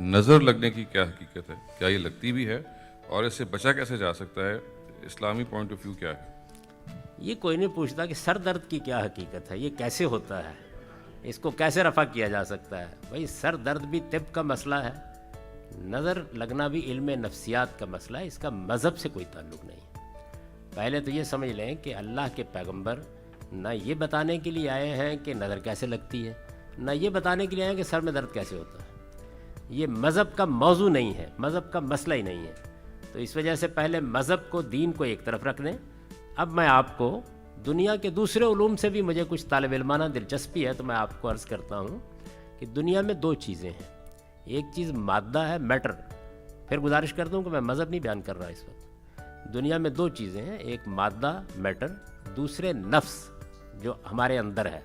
نظر لگنے کی کیا حقیقت ہے؟ کیا یہ لگتی بھی ہے اور اس سے بچا کیسے جا سکتا ہے؟ اسلامی پوائنٹ آف ویو کیا ہے؟ یہ کوئی نہیں پوچھتا کہ سر درد کی کیا حقیقت ہے، یہ کیسے ہوتا ہے، اس کو کیسے رفع کیا جا سکتا ہے۔ بھائی سر درد بھی طب کا مسئلہ ہے، نظر لگنا بھی علم نفسیات کا مسئلہ ہے، اس کا مذہب سے کوئی تعلق نہیں۔ پہلے تو یہ سمجھ لیں کہ اللہ کے پیغمبر نہ یہ بتانے کے لیے آئے ہیں کہ نظر کیسے لگتی ہے، نہ یہ بتانے کے لیے آئے ہیں کہ سر میں درد کیسے ہوتا ہے۔ یہ مذہب کا موضوع نہیں ہے، مذہب کا مسئلہ ہی نہیں ہے۔ تو اس وجہ سے پہلے مذہب کو، دین کو ایک طرف رکھ دیں۔ اب میں آپ کو دنیا کے دوسرے علوم سے بھی مجھے کچھ طالب علمانہ دلچسپی ہے، تو میں آپ کو عرض کرتا ہوں کہ دنیا میں دو چیزیں ہیں۔ ایک چیز مادہ ہے، میٹر۔ پھر گزارش کرتا ہوں کہ میں مذہب نہیں بیان کر رہا اس وقت۔ دنیا میں دو چیزیں ہیں، ایک مادہ میٹر، دوسرے نفس جو ہمارے اندر ہے۔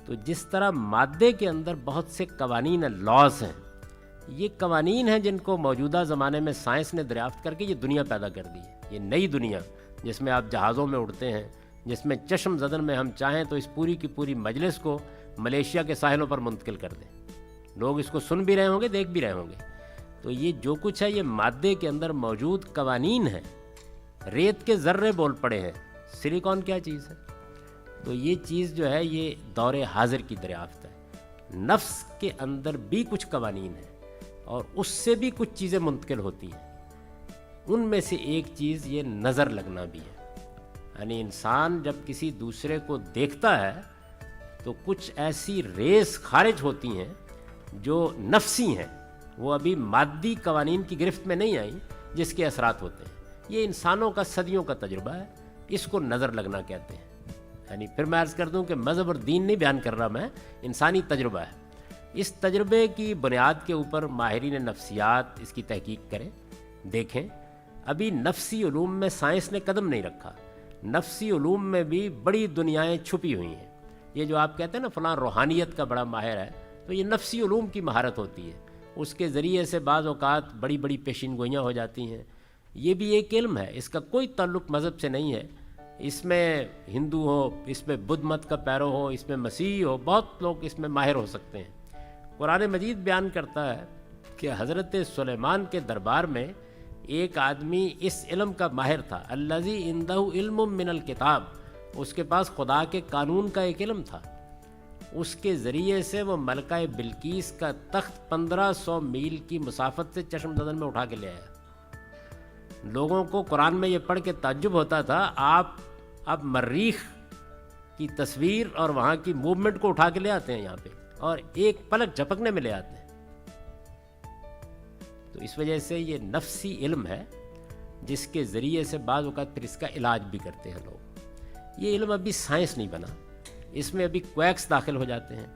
تو جس طرح مادے کے اندر بہت سے قوانین لاز ہیں، یہ قوانین ہیں جن کو موجودہ زمانے میں سائنس نے دریافت کر کے یہ دنیا پیدا کر دی ہے۔ یہ نئی دنیا جس میں آپ جہازوں میں اڑتے ہیں، جس میں چشم زدن میں ہم چاہیں تو اس پوری کی پوری مجلس کو ملیشیا کے ساحلوں پر منتقل کر دیں، لوگ اس کو سن بھی رہے ہوں گے، دیکھ بھی رہے ہوں گے۔ تو یہ جو کچھ ہے یہ مادے کے اندر موجود قوانین ہیں۔ ریت کے ذرے بول پڑے ہیں، سلیکون کیا چیز ہے؟ تو یہ چیز جو ہے یہ دور حاضر کی دریافت ہے۔ نفس کے اندر بھی کچھ قوانین ہیں اور اس سے بھی کچھ چیزیں منتقل ہوتی ہیں۔ ان میں سے ایک چیز یہ نظر لگنا بھی ہے۔ یعنی انسان جب کسی دوسرے کو دیکھتا ہے تو کچھ ایسی ریز خارج ہوتی ہیں جو نفسی ہیں، وہ ابھی مادی قوانین کی گرفت میں نہیں آئیں، جس کے اثرات ہوتے ہیں۔ یہ انسانوں کا صدیوں کا تجربہ ہے، اس کو نظر لگنا کہتے ہیں۔ یعنی پھر میں عرض کر دوں کہ مذہب اور دین نہیں بیان کر رہا میں، انسانی تجربہ ہے۔ اس تجربے کی بنیاد کے اوپر ماہرین نفسیات اس کی تحقیق کریں، دیکھیں۔ ابھی نفسی علوم میں سائنس نے قدم نہیں رکھا۔ نفسی علوم میں بھی بڑی دنیایں چھپی ہوئی ہیں۔ یہ جو آپ کہتے ہیں نا فلاں روحانیت کا بڑا ماہر ہے، تو یہ نفسی علوم کی مہارت ہوتی ہے۔ اس کے ذریعے سے بعض اوقات بڑی بڑی پیشین گوئیاں ہو جاتی ہیں۔ یہ بھی ایک علم ہے، اس کا کوئی تعلق مذہب سے نہیں ہے۔ اس میں ہندو ہو، اس میں بدھ مت کا پیرو ہو، اس میں مسیحی ہو، بہت لوگ اس میں ماہر ہو سکتے ہیں۔ قرآن مجید بیان کرتا ہے کہ حضرت سلیمان کے دربار میں ایک آدمی اس علم کا ماہر تھا، الذی عندہ علم من الکتاب، اس کے پاس خدا کے قانون کا ایک علم تھا۔ اس کے ذریعے سے وہ ملکہ بلقیس کا تخت 1500 میل کی مسافت سے چشم زدن میں اٹھا کے لے آیا۔ لوگوں کو قرآن میں یہ پڑھ کے تعجب ہوتا تھا، آپ اب مریخ کی تصویر اور وہاں کی موومنٹ کو اٹھا کے لے آتے ہیں یہاں پہ، اور ایک پلک جھپکنے میں لے آتے ہیں۔ تو اس وجہ سے یہ نفسی علم ہے، جس کے ذریعے سے بعض اوقات پھر اس کا علاج بھی کرتے ہیں لوگ۔ یہ علم ابھی سائنس نہیں بنا، اس میں ابھی کویکس داخل ہو جاتے ہیں۔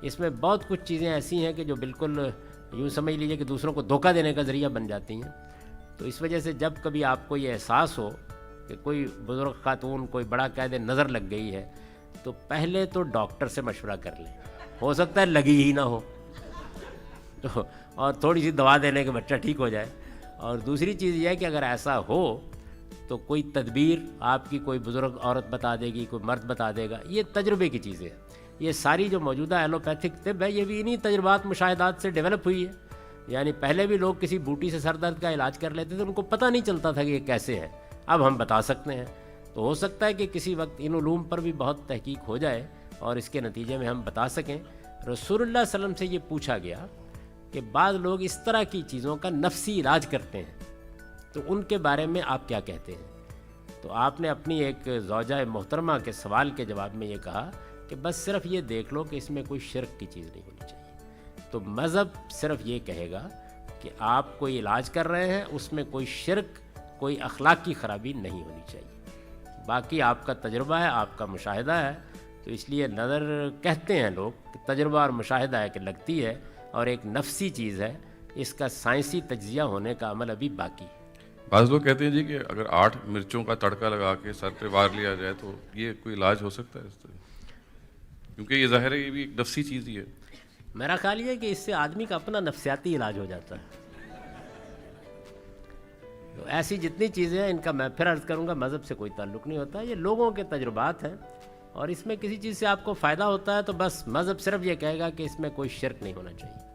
اس میں بہت کچھ چیزیں ایسی ہیں کہ جو بالکل یوں سمجھ لیجئے کہ دوسروں کو دھوکہ دینے کا ذریعہ بن جاتی ہیں۔ تو اس وجہ سے جب کبھی آپ کو یہ احساس ہو کہ کوئی بزرگ خاتون کوئی بڑا قید نظر لگ گئی ہے، تو پہلے تو ڈاکٹر سے مشورہ کر لیں، ہو سکتا ہے لگی ہی نہ ہو تو، اور تھوڑی سی دوا دینے کے بچہ ٹھیک ہو جائے۔ اور دوسری چیز یہ ہے کہ اگر ایسا ہو تو کوئی تدبیر آپ کی کوئی بزرگ عورت بتا دے گی، کوئی مرد بتا دے گا۔ یہ تجربے کی چیزیں ہیں۔ یہ ساری جو موجودہ ایلوپیتھک طب ہے، یہ بھی انہی تجربات مشاہدات سے ڈیولپ ہوئی ہے۔ یعنی پہلے بھی لوگ کسی بوٹی سے سر درد کا علاج کر لیتے تھے، ان کو پتہ نہیں چلتا تھا کہ یہ کیسے ہے۔ اب ہم بتا سکتے ہیں۔ تو ہو سکتا ہے کہ کسی وقت ان علوم پر بھی بہت تحقیق ہو جائے اور اس کے نتیجے میں ہم بتا سکیں۔ رسول اللہ صلی اللہ علیہ وسلم سے یہ پوچھا گیا کہ بعض لوگ اس طرح کی چیزوں کا نفسی علاج کرتے ہیں، تو ان کے بارے میں آپ کیا کہتے ہیں؟ تو آپ نے اپنی ایک زوجہ محترمہ کے سوال کے جواب میں یہ کہا کہ بس صرف یہ دیکھ لو کہ اس میں کوئی شرک کی چیز نہیں ہونی چاہیے۔ تو مذہب صرف یہ کہے گا کہ آپ کوئی علاج کر رہے ہیں، اس میں کوئی شرک، کوئی اخلاق کی خرابی نہیں ہونی چاہیے۔ باقی آپ کا تجربہ ہے، آپ کا مشاہدہ ہے۔ تو اس لیے نظر کہتے ہیں لوگ کہ تجربہ اور مشاہدہ ہے کہ لگتی ہے، اور ایک نفسی چیز ہے، اس کا سائنسی تجزیہ ہونے کا عمل ابھی باقی ہے۔ بعض لوگ کہتے ہیں جی کہ اگر 8 مرچوں کا تڑکا لگا کے سر پہ وار لیا جائے تو یہ کوئی علاج ہو سکتا ہے اس طرح؟ کیونکہ یہ ظاہر ہے یہ بھی ایک نفسی چیز ہی ہے۔ میرا خیال یہ ہے کہ اس سے آدمی کا اپنا نفسیاتی علاج ہو جاتا ہے۔ تو ایسی جتنی چیزیں ہیں ان کا میں پھر عرض کروں گا مذہب سے کوئی تعلق نہیں ہوتا، یہ لوگوں کے تجربات ہیں، اور اس میں کسی چیز سے آپ کو فائدہ ہوتا ہے تو بس مذہب صرف یہ کہے گا کہ اس میں کوئی شرک نہیں ہونا چاہیے۔